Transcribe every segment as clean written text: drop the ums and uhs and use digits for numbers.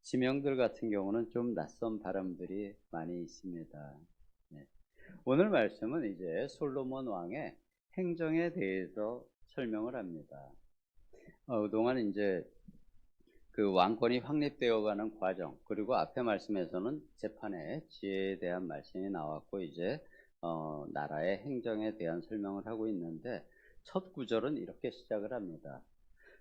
지명들 같은 경우는 좀 낯선 발음들이 많이 있습니다. 네. 오늘 말씀은 이제 솔로몬 왕의 행정에 대해서 설명을 합니다. 그동안 이제 그 왕권이 확립되어 가는 과정, 그리고 앞에 말씀에서는 재판의 지혜에 대한 말씀이 나왔고, 이제 나라의 행정에 대한 설명을 하고 있는데, 첫 구절은 이렇게 시작을 합니다.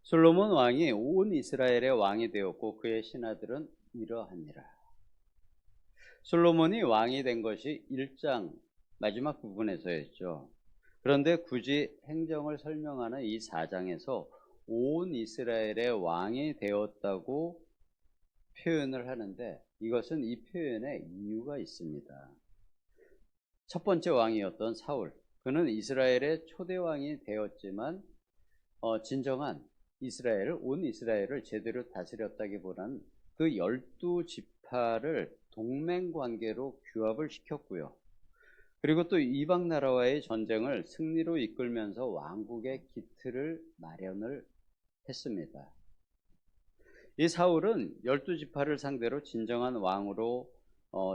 솔로몬 왕이 온 이스라엘의 왕이 되었고 그의 신하들은 이러하니라. 솔로몬이 왕이 된 것이 1장 마지막 부분에서였죠. 그런데 굳이 행정을 설명하는 이 4장에서 온 이스라엘의 왕이 되었다고 표현을 하는데, 이것은 이 표현에 이유가 있습니다. 첫 번째 왕이었던 사울, 그는 이스라엘의 초대 왕이 되었지만 진정한 온 이스라엘을 제대로 다스렸다기보다는 그 12지파를 동맹관계로 규합을 시켰고요. 그리고 또 이방 나라와의 전쟁을 승리로 이끌면서 왕국의 기틀을 마련을 했습니다. 이 사울은 12지파를 상대로 진정한 왕으로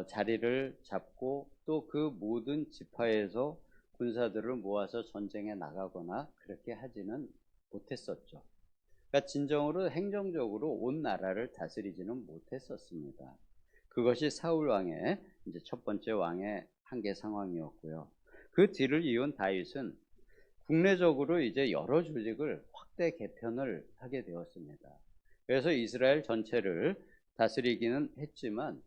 자리를 잡고, 또 그 모든 지파에서 군사들을 모아서 전쟁에 나가거나 그렇게 하지는 못했었죠. 그러니까 진정으로 행정적으로 온 나라를 다스리지는 못했었습니다. 그것이 사울 왕의 이제 첫 번째 왕의 한계 상황이었고요. 그 뒤를 이은 다윗은 국내적으로 이제 여러 조직을 확대 개편을 하게 되었습니다. 그래서 이스라엘 전체를 다스리기는 했지만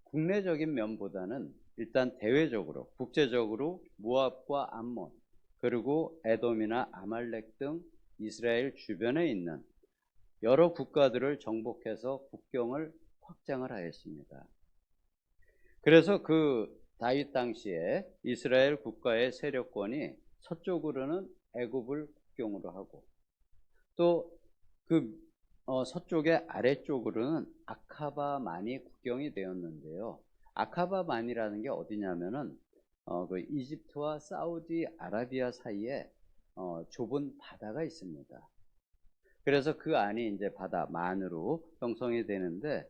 국내적인 면보다는 일단 대외적으로, 국제적으로 모압과 암몬, 그리고 에돔이나 아말렉 등 이스라엘 주변에 있는 여러 국가들을 정복해서 국경을 확장을 하였습니다. 그래서 그 다윗 당시에 이스라엘 국가의 세력권이 서쪽으로는 애굽을 국경으로 하고, 또 그 서쪽의 아래쪽으로는 아카바만이 국경이 되었는데요. 아카바만이라는 게 어디냐면은 그 이집트와 사우디아라비아 사이에 좁은 바다가 있습니다. 그래서 그 안이 이제 바다 만으로 형성이 되는데,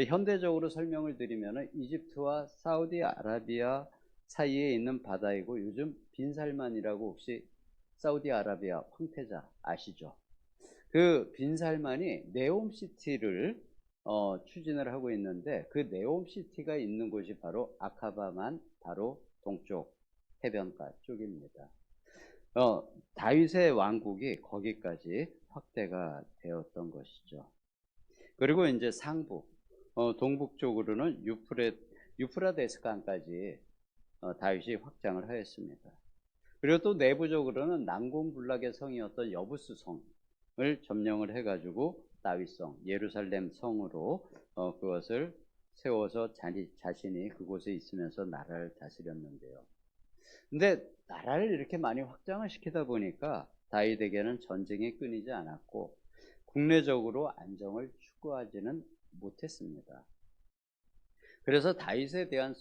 현대적으로 설명을 드리면은 이집트와 사우디아라비아 사이에 있는 바다이고, 요즘 빈살만이라고 혹시 사우디아라비아 황태자 아시죠? 그 빈살만이 네옴시티를 추진을 하고 있는데, 그 네옴시티가 있는 곳이 바로 아카바만 바로 동쪽 해변가 쪽입니다. 다윗의 왕국이 거기까지 확대가 되었던 것이죠. 그리고 이제 상부, 동북쪽으로는 유프라데스 강까지 다윗이 확장을 하였습니다. 그리고 또 내부적으로는 난공불락의 성이었던 여부스 성을 점령을 해가지고 다윗성, 예루살렘 성으로 그것을 세워서 자신이 그곳에 있으면서 나라를 다스렸는데요. 근데 나라를 이렇게 많이 확장을 시키다 보니까 다윗에게는 전쟁이 끊이지 않았고, 국내적으로 안정을 추구하지는 못했습니다. 그래서 다윗에 대한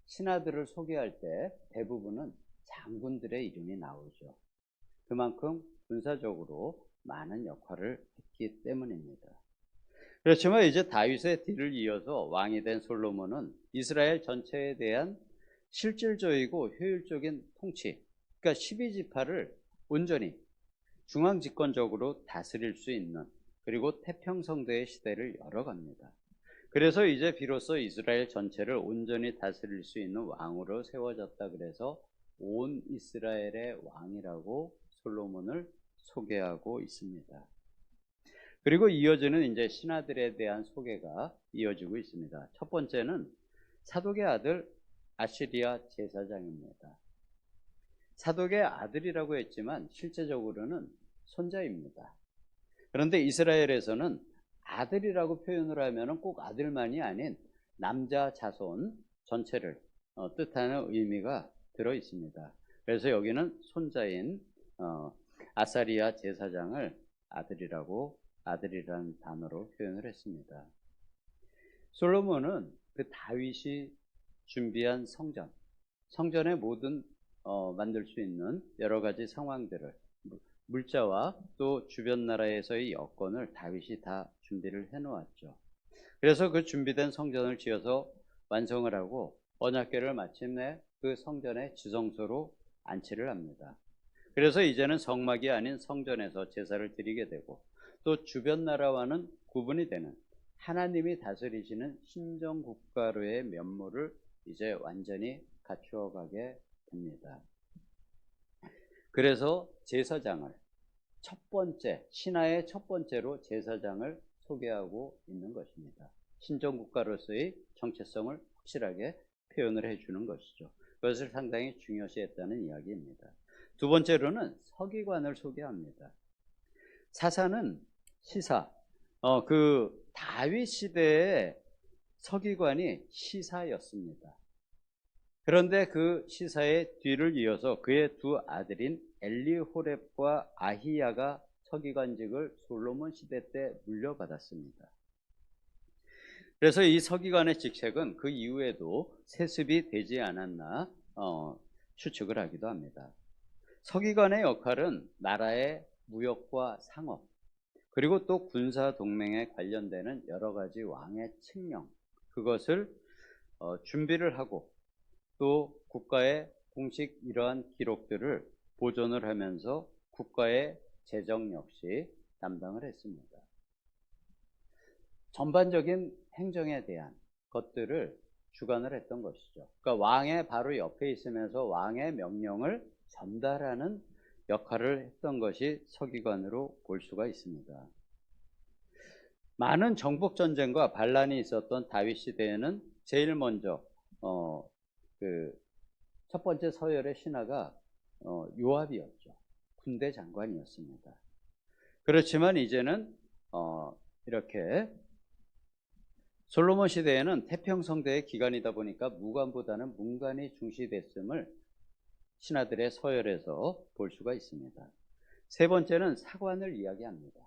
신하들을 소개할 때 대부분은 장군들의 이름이 나오죠. 그만큼 군사적으로 많은 역할을 했기 때문입니다. 그렇지만 이제 다윗의 뒤를 이어서 왕이 된 솔로몬은 이스라엘 전체에 대한 실질적이고 효율적인 통치, 그러니까 12지파를 온전히 중앙집권적으로 다스릴 수 있는, 그리고 태평성대의 시대를 열어갑니다. 그래서 이제 비로소 이스라엘 전체를 온전히 다스릴 수 있는 왕으로 세워졌다. 그래서 온 이스라엘의 왕이라고 솔로몬을 소개하고 있습니다. 그리고 이어지는 이제 신하들에 대한 소개가 이어지고 있습니다. 첫 번째는 사독의 아들 아시리야 제사장입니다. 사독의 아들이라고 했지만 실제적으로는 손자입니다. 그런데 이스라엘에서는 아들이라고 표현을 하면 꼭 아들만이 아닌 남자 자손 전체를 뜻하는 의미가 들어 있습니다. 그래서 여기는 손자인 아사리야 제사장을 아들이라는 단어로 표현을 했습니다. 솔로몬은 그 다윗이 준비한 성전의 모든 만들 수 있는 여러 가지 상황들을, 물자와 또 주변 나라에서의 여건을 다윗이 다 준비를 해놓았죠. 그래서 그 준비된 성전을 지어서 완성을 하고 언약궤를 마침내 그 성전의 지성소로 안치를 합니다. 그래서 이제는 성막이 아닌 성전에서 제사를 드리게 되고 또 주변 나라와는 구분이 되는 하나님이 다스리시는 신정 국가로의 면모를 이제 완전히 갖추어 가게 됩니다. 그래서 제사장을 첫 번째, 신화의 첫 번째로 제사장을 소개하고 있는 것입니다. 신정 국가로서의 정체성을 확실하게 표현을 해주는 것이죠. 그것을 상당히 중요시했다는 이야기입니다. 두 번째로는 서기관을 소개합니다. 사사는 시사, 그 다윗 시대의 서기관이 시사였습니다. 그런데 그 시사의 뒤를 이어서 그의 두 아들인 엘리호렙과 아히야가 서기관직을 솔로몬 시대 때 물려받았습니다. 그래서 이 서기관의 직책은 그 이후에도 세습이 되지 않았나 추측을 하기도 합니다. 서기관의 역할은 나라의 무역과 상업, 그리고 또 군사 동맹에 관련되는 여러 가지 왕의 칙령, 그것을 준비를 하고 또 국가의 공식 이러한 기록들을 보존을 하면서 국가의 재정 역시 담당을 했습니다. 전반적인 행정에 대한 것들을 주관을 했던 것이죠. 그러니까 왕의 바로 옆에 있으면서 왕의 명령을 전달하는 역할을 했던 것이 서기관으로 볼 수가 있습니다. 많은 정복 전쟁과 반란이 있었던 다윗 시대에는 제일 먼저 첫 번째 서열의 신하가 요압이었죠. 군대 장관이었습니다. 그렇지만 이제는 이렇게 솔로몬 시대에는 태평성대의 기간이다 보니까 무관보다는 문관이 중시됐음을 신하들의 서열에서 볼 수가 있습니다. 세 번째는 사관을 이야기합니다.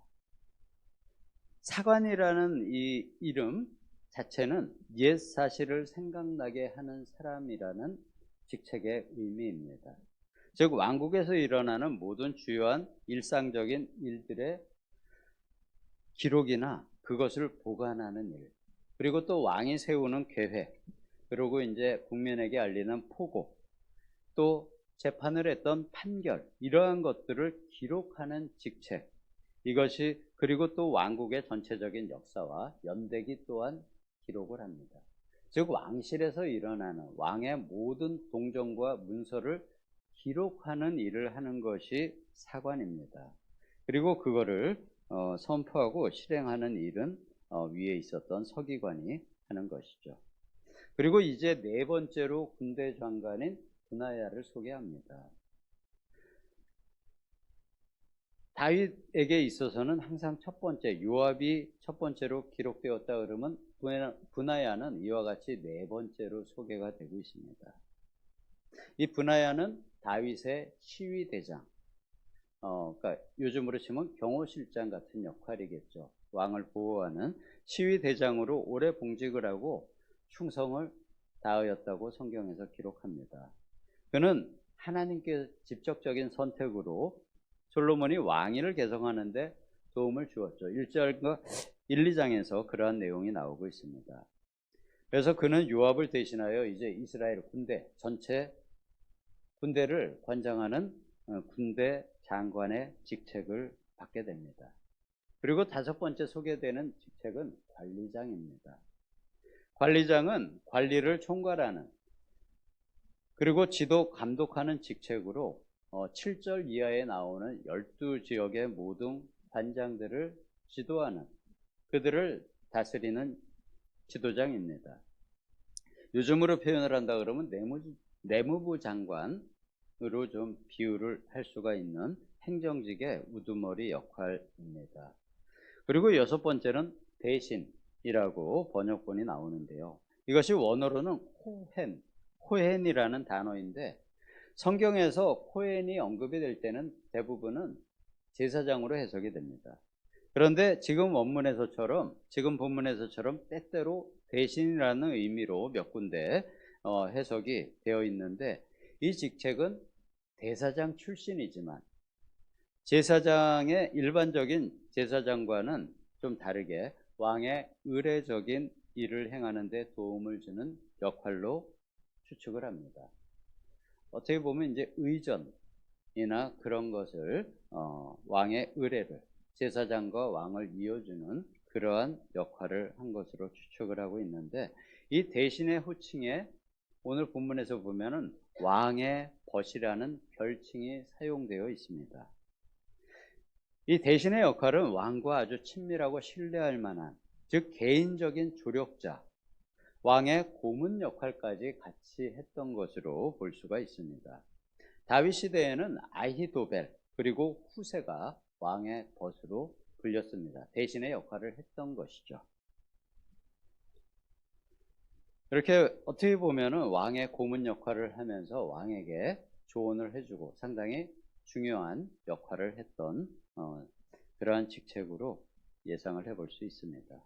사관이라는 이 이름 자체는 옛 사실을 생각나게 하는 사람이라는 직책의 의미입니다. 즉 왕국에서 일어나는 모든 주요한 일상적인 일들의 기록이나 그것을 보관하는 일, 그리고 또 왕이 세우는 계획, 그리고 이제 국민에게 알리는 포고, 또 재판을 했던 판결, 이러한 것들을 기록하는 직책, 이것이 그리고 또 왕국의 전체적인 역사와 연대기 또한 기록을 합니다. 즉 왕실에서 일어나는 왕의 모든 동정과 문서를 기록하는 일을 하는 것이 사관입니다. 그리고 그거를 선포하고 실행하는 일은 위에 있었던 서기관이 하는 것이죠. 그리고 이제 네 번째로 군대 장관인 브나야를 소개합니다. 다윗에게 있어서는 항상 첫 번째, 요압이 첫 번째로 기록되었다 그러면 브나야는 이와 같이 네 번째로 소개가 되고 있습니다. 이 브나야는 다윗의 시위대장, 그러니까 요즘으로 치면 경호실장 같은 역할이겠죠. 왕을 보호하는 시위대장으로 오래 봉직을 하고 충성을 다하였다고 성경에서 기록합니다. 그는 하나님께 직접적인 선택으로 솔로몬이 왕위를 개성하는데 도움을 주었죠. 1절과 1, 2장에서 그러한 내용이 나오고 있습니다. 그래서 그는 요압을 대신하여 이제 이스라엘 군대 전체 군대를 관장하는 군대 장관의 직책을 받게 됩니다. 그리고 다섯 번째 소개되는 직책은 관리장입니다. 관리장은 관리를 총괄하는 그리고 지도 감독하는 직책으로 7절 이하에 나오는 12지역의 모든 관장들을 지도하는 그들을 다스리는 지도장입니다. 요즘으로 표현을 한다 그러면 내무부 장관으로 좀 비유를 할 수가 있는 행정직의 우두머리 역할입니다. 그리고 여섯 번째는 대신이라고 번역본이 나오는데요. 이것이 원어로는 코헨이라는 단어인데 성경에서 코헨이 언급이 될 때는 대부분은 제사장으로 해석이 됩니다. 그런데 지금 본문에서처럼 때때로 대신이라는 의미로 몇 군데 해석이 되어 있는데 이 직책은 대사장 출신이지만 제사장의 일반적인 제사장과는 좀 다르게 왕의 의례적인 일을 행하는 데 도움을 주는 역할로 추측을 합니다. 어떻게 보면 이제 의전이나 그런 것을 왕의 의례를 제사장과 왕을 이어주는 그러한 역할을 한 것으로 추측을 하고 있는데, 이 대신의 호칭에 오늘 본문에서 보면은 왕의 벗이라는 별칭이 사용되어 있습니다. 이 대신의 역할은 왕과 아주 친밀하고 신뢰할 만한, 즉 개인적인 조력자, 왕의 고문 역할까지 같이 했던 것으로 볼 수가 있습니다. 다윗 시대에는 아히도벨 그리고 후세가 왕의 벗으로 불렸습니다. 대신의 역할을 했던 것이죠. 이렇게 어떻게 보면은 왕의 고문 역할을 하면서 왕에게 조언을 해주고 상당히 중요한 역할을 했던 그러한 직책으로 예상을 해볼 수 있습니다.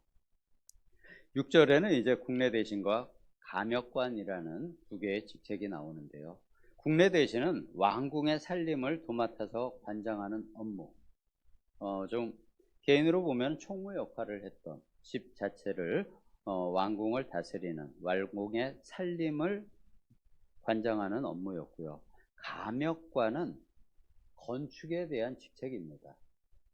6절에는 이제 국내대신과 감역관이라는 두 개의 직책이 나오는데요. 국내대신은 왕궁의 살림을 도맡아서 관장하는 업무, 좀 개인으로 보면 총무 역할을 했던, 집 자체를 왕궁을 다스리는 왕궁의 살림을 관장하는 업무였고요. 감역관은 건축에 대한 직책입니다.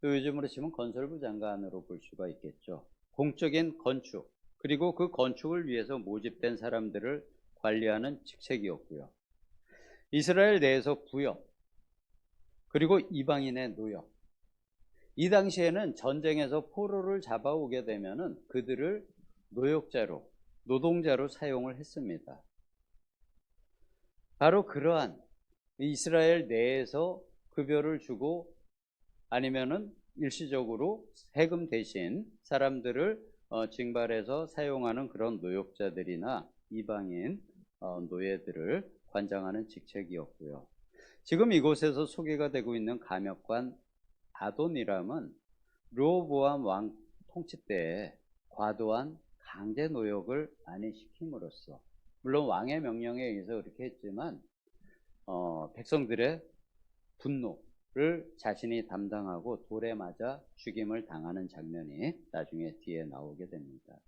요즘으로 치면 건설부 장관으로 볼 수가 있겠죠. 공적인 건축, 그리고 그 건축을 위해서 모집된 사람들을 관리하는 직책이었고요. 이스라엘 내에서 부역, 그리고 이방인의 노역. 이 당시에는 전쟁에서 포로를 잡아오게 되면은 그들을 노역자로, 노동자로 사용을 했습니다. 바로 그러한 이스라엘 내에서 급여를 주고 아니면은 일시적으로 세금 대신 사람들을 징발해서 사용하는 그런 노역자들이나 이방인 노예들을 관장하는 직책이었고요. 지금 이곳에서 소개가 되고 있는 감역관 아도니람은 르호보암 왕 통치 때에 과도한 강제 노역을 많이 시킴으로써, 물론 왕의 명령에 의해서 그렇게 했지만 백성들의 분노를 자신이 담당하고 돌에 맞아 죽임을 당하는 장면이 나중에 뒤에 나오게 됩니다.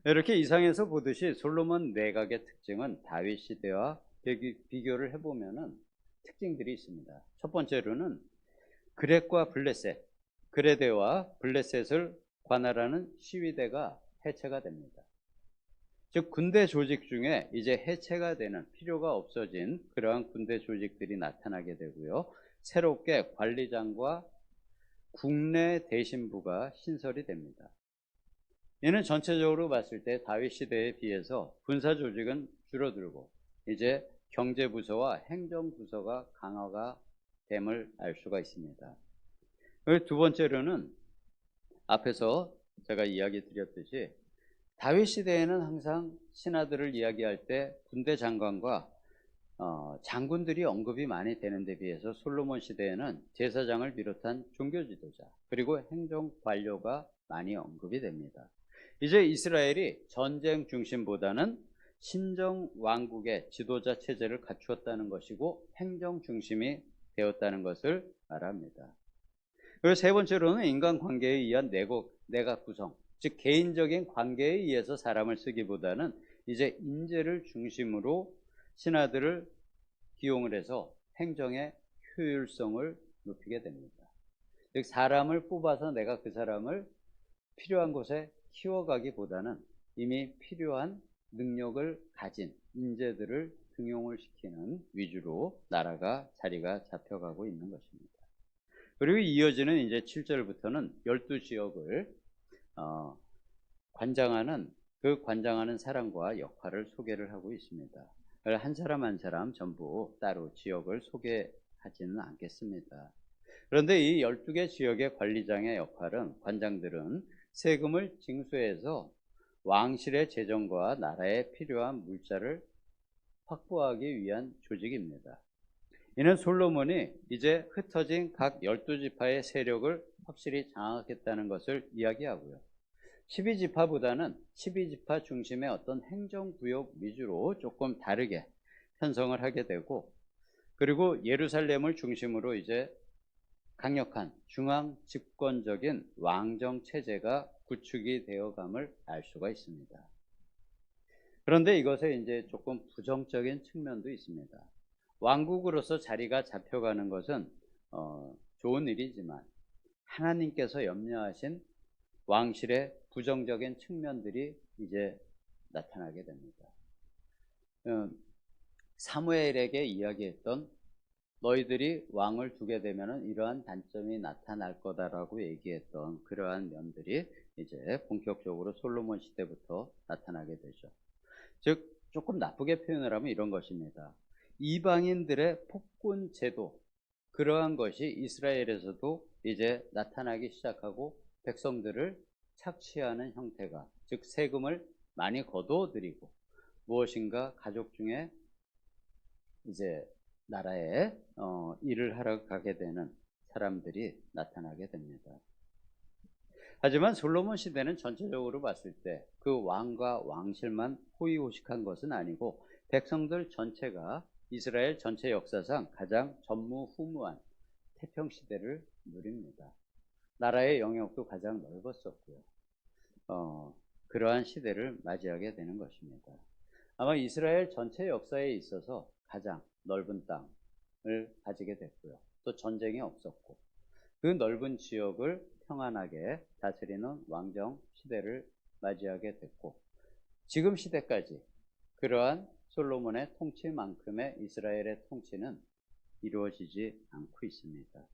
이렇게 이상에서 보듯이 솔로몬 내각의 특징은 다윗 시대와 비교를 해보면은 특징들이 있습니다. 첫 번째로는 그렛과 블레셋, 그레데와 블레셋을 관할하는 시위대가 해체가 됩니다. 즉 군대 조직 중에 이제 해체가 되는, 필요가 없어진 그러한 군대 조직들이 나타나게 되고요. 새롭게 관리장과 국내 대신부가 신설이 됩니다. 이는 전체적으로 봤을 때 다윗 시대에 비해서 군사 조직은 줄어들고 이제 경제부서와 행정부서가 강화가 됨을 알 수가 있습니다. 두 번째로는 앞에서 제가 이야기 드렸듯이 다윗 시대에는 항상 신하들을 이야기할 때 군대 장관과 장군들이 언급이 많이 되는 데 비해서 솔로몬 시대에는 제사장을 비롯한 종교 지도자 그리고 행정 관료가 많이 언급이 됩니다. 이제 이스라엘이 전쟁 중심보다는 신정 왕국의 지도자 체제를 갖추었다는 것이고 행정 중심이 되었다는 것을 말합니다. 그리고 세 번째로는 인간관계에 의한 내각 구성, 즉 개인적인 관계에 의해서 사람을 쓰기보다는 이제 인재를 중심으로 신하들을 기용을 해서 행정의 효율성을 높이게 됩니다. 즉 사람을 뽑아서 내가 그 사람을 필요한 곳에 키워가기보다는 이미 필요한 능력을 가진 인재들을 등용을 시키는 위주로 나라가 자리가 잡혀가고 있는 것입니다. 그리고 이어지는 이제 7절부터는 12지역을 관장하는 사람과 역할을 소개를 하고 있습니다. 한 사람 한 사람 전부 따로 지역을 소개하지는 않겠습니다. 그런데 이 12개 지역의 관리장의 역할은, 관장들은 세금을 징수해서 왕실의 재정과 나라에 필요한 물자를 확보하기 위한 조직입니다. 이는 솔로몬이 이제 흩어진 각 12지파의 세력을 확실히 장악했다는 것을 이야기하고요. 12지파보다는 12지파 중심의 어떤 행정구역 위주로 조금 다르게 편성을 하게 되고, 그리고 예루살렘을 중심으로 이제 강력한 중앙 집권적인 왕정 체제가 구축이 되어감을 알 수가 있습니다. 그런데 이것에 이제 조금 부정적인 측면도 있습니다. 왕국으로서 자리가 잡혀가는 것은 좋은 일이지만 하나님께서 염려하신 왕실의 부정적인 측면들이 이제 나타나게 됩니다. 사무엘에게 이야기했던 너희들이 왕을 두게 되면 이러한 단점이 나타날 거다라고 얘기했던 그러한 면들이 이제 본격적으로 솔로몬 시대부터 나타나게 되죠. 즉 조금 나쁘게 표현을 하면 이런 것입니다. 이방인들의 폭군 제도, 그러한 것이 이스라엘에서도 이제 나타나기 시작하고 백성들을 착취하는 형태가, 즉 세금을 많이 거둬들이고 무엇인가 가족 중에 이제 나라에 일을 하러 가게 되는 사람들이 나타나게 됩니다. 하지만 솔로몬 시대는 전체적으로 봤을 때 그 왕과 왕실만 호의호식한 것은 아니고 백성들 전체가 이스라엘 전체 역사상 가장 전무후무한 태평시대를 누립니다. 나라의 영역도 가장 넓었었고요. 그러한 시대를 맞이하게 되는 것입니다. 아마 이스라엘 전체 역사에 있어서 가장 넓은 땅을 가지게 됐고요. 또 전쟁이 없었고 그 넓은 지역을 평안하게 다스리는 왕정 시대를 맞이하게 됐고 지금 시대까지 그러한 솔로몬의 통치만큼의 이스라엘의 통치는 이루어지지 않고 있습니다.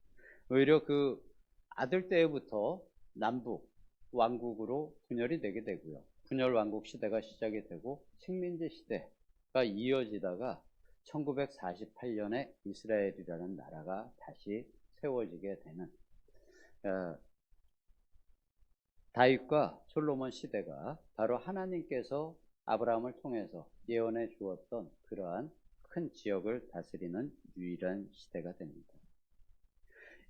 오히려 그 아들 때부터 남북 왕국으로 분열이 되게 되고요. 분열 왕국 시대가 시작이 되고 식민지 시대가 이어지다가 1948년에 이스라엘이라는 나라가 다시 세워지게 되는 다윗과 솔로몬 시대가 바로 하나님께서 아브라함을 통해서 예언해 주었던 그러한 큰 지역을 다스리는 유일한 시대가 됩니다.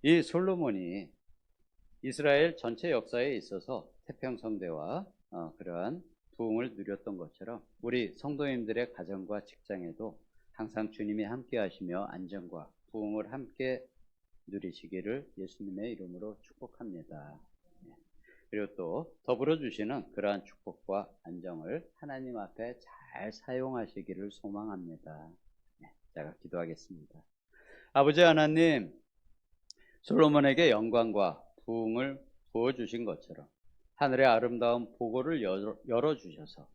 이 솔로몬이 이스라엘 전체 역사에 있어서 태평성대와 그러한 부흥을 누렸던 것처럼 우리 성도님들의 가정과 직장에도 항상 주님이 함께 하시며 안정과 부흥을 함께 누리시기를 예수님의 이름으로 축복합니다. 그리고 또 더불어 주시는 그러한 축복과 안정을 하나님 앞에 잘 사용하시기를 소망합니다. 제가 기도하겠습니다. 아버지 하나님, 솔로몬에게 영광과 부흥을 부어주신 것처럼 하늘의 아름다운 보고를 열어주셔서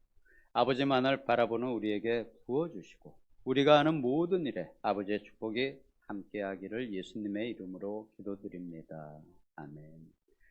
아버지만을 바라보는 우리에게 부어주시고 우리가 하는 모든 일에 아버지의 축복이 함께하기를 예수님의 이름으로 기도드립니다. 아멘.